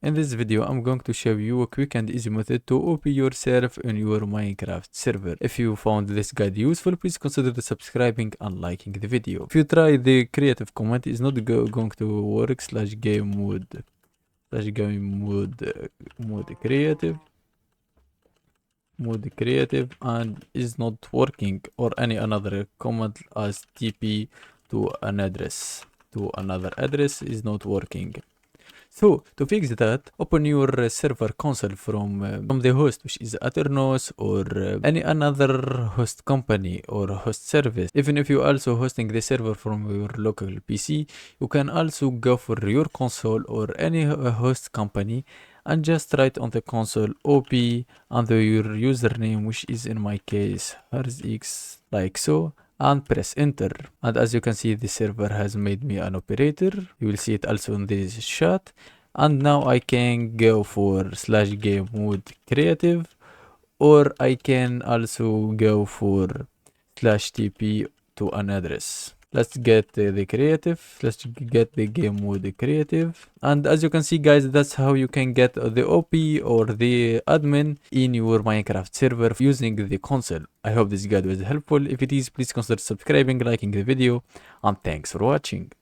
In this video, I'm going to show you a quick and easy method to OP yourself in your Minecraft server. If you found this guide useful, please consider the subscribing and liking the video. If you try the creative command, it's not going to work /game mode creative and is not working, or any another command as TP to another address is not working. So to fix that, open your server console from the host, which is Aternos or any another host company or host service. Even if you also hosting the server from your local PC, you can also go for your console or any host company and just write on the console OP under your username, which is in my case HarzX, like so, and press enter. And as you can see, the server has made me an operator. You will see it also in this shot. And now I can go for /game mode creative, or I can also go for /TP to an address. Let's get the creative. Let's get the game mode creative. And as you can see, guys, that's how you can get the OP or the admin in your Minecraft server using the console. I hope this guide was helpful. If it is, please consider subscribing, liking the video, and thanks for watching.